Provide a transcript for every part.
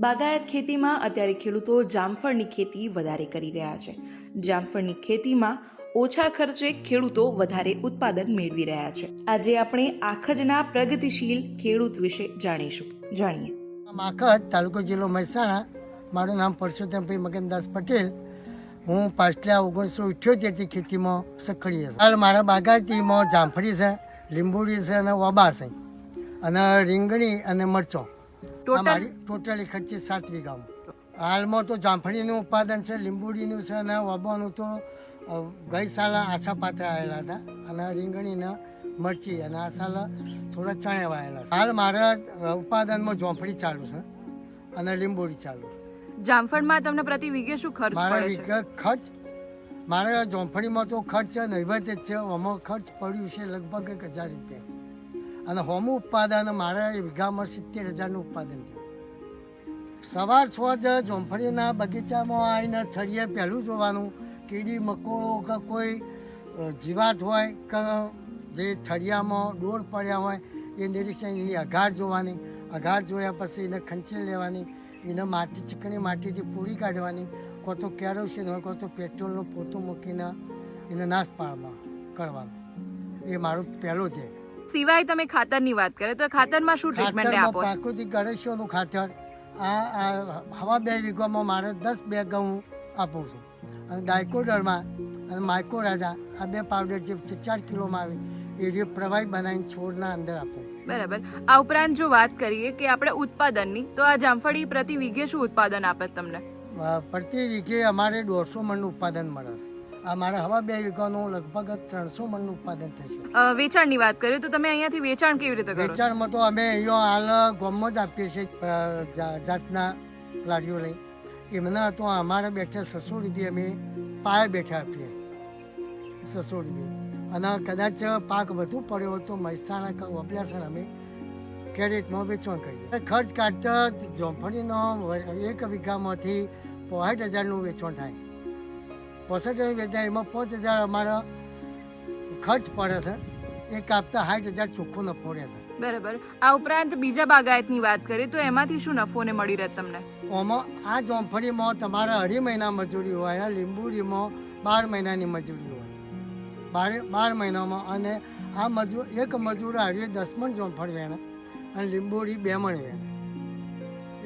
બાગાયત ખેતીમાં અત્યારે ખેડૂતો જામફળની ખેતી વધારે કરી રહ્યા છે. જામફળની ખેતીમાં ઓછા ખર્ચે ખેડૂતો વધારે ઉત્પાદન મેળવી રહ્યા છે. આજે આપણે આખજના પ્રગતિશીલ ખેડૂત વિશે જાણીએ. આખજ, તાલુકો જિલ્લો મહેસાણા. મારું નામ પરસોત્તમભાઈ મગનદાસ પટેલ. હું પાછલા 1978થી ખેતીમાં સક્રિય છું. હાલ મારા બાગાયતીમાં જામફળી છે, લીંબુડી છે અને ઓબા છે અને રીંગણી અને મરચો. મારી ટોટલી ખર્ચી 7 વીઘામાં. હાલમાં તો જામફળીનું ઉત્પાદન છે, લીંબુડીનું છે અને ઓબાનું તો ગઈ સાલ આછા પાત્ર આવેલા હતા અને રીંગણીના મરચી અને આ સાલ થોડા ચણે વાયેલા છે. હાલ મારા ઉત્પાદનમાં જામફળી ચાલુ છે અને લીંબુડી ચાલુ. જામફળમાં તમને પ્રતિ વીઘે શું ખર્ચ મારા પડે છે? ખર્ચ મારા જામફળીમાં તો ખર્ચ નહીવત જ છે. આમાં ખર્ચ પડ્યું છે લગભગ 1000 રૂપિયા અને હોમું ઉત્પાદન મારા વીઘામાં 70,000નું ઉત્પાદન થયું. સવાર 6 જ જામફળીના બગીચામાં આવીને થળીએ પહેલું જોવાનું કીડી મકોડો કે કોઈ જીવાત હોય કે જે થળિયામાં ડોળ પડ્યા હોય એ નિરીક્ષણ, એની અઘાર જોવાની. અઘાર જોયા પછી એને ખંચી લેવાની, એને માટી ચીકણી માટીથી પૂરી કાઢવાની, કાં તો કેરોસીન હોય કાં તો પેટ્રોલનો પોતો મૂકીને એને નાશ કરવાનો. એ મારું પહેલું છે. સિવાય તમે ખાતરની વાત કરે તો ખાતરમાં શું ટ્રીટમેન્ટ આપો છો? પ્રાકૃતિક ગણેશોનું ખાતર આ હવા 2 વીઘામાં મારે 10 બેગ હું આપું છું અને ડાયકોડરમાં અને માઇકોરાજા આ 2 પાવડર જે 4 કિલોમાં આવે એ રીતે પ્રવાહી બનાવીને છોડના અંદર આપું. બરાબર. આ ઉપરાંત જો વાત કરીએ કે આપણે ઉત્પાદનની, તો આ જામફળી પ્રતિ વીઘે શું ઉત્પાદન આપે તમને? પ્રતિ વીઘે અમારે 150 મણનું ઉત્પાદન મળે. આ મારા હવા 2 વીઘાનું લગભગ 300 મણનું ઉત્પાદન થશે. વેચાણની વાત કરીએ તો તમે અહીંયાથી વેચાણ કેવી રીતે કરો છો? વેચાણમાં તો અમે અહીંયા હાલ ગામમાં જ આપીએ છીએ જાતના લારીઓ લઈ. એમના તો અમારે બેઠા 600 રૂપિયા અમે પાયે બેઠા આપીએ, 600 રૂપિયા. અને કદાચ પાક વધુ પડ્યો હોય તો મહેસાણા કે અબડાસા અમે કેરેટમાં વેચાણ કરીએ. ખર્ચ કાઢતા જામફળીનો 1 વીઘામાંથી 65,000નું વેચાણ થાય. 65,000 વેચાય, એમાં 5,000 અમારા ખર્ચ પડે છે. એ કાપતા 60,000 ચોખ્ખો નફો રહે છે. બરાબર. આ ઉપરાંત બીજા બાગાયતની વાત કરીએ તો એમાંથી શું નફો ને મળી રહે તમને? આમાં આ જામફળીમાં તમારે 2.5 મહિના મજૂરી હોય, આ લીંબુડીમાં 12 મહિનાની મજૂરી હોય, 12 મહિનામાં. અને આ એક મજૂર હારીએ 10 મણ જામફળ વેણે અને લીંબુડી 2 મણ વેણે.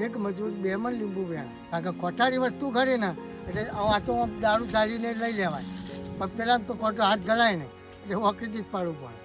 એક મજૂર 2 મણ લીંબુ વેણે. કારણ કે કોઠારી વસ્તુ ખરી ને એટલે આ તો દારૂ ધારીને લઈ લેવાય, પણ પેલા તો કોટો હાથ ગળાય ને એટલે ઓકરીથી જ પાડવું પડે.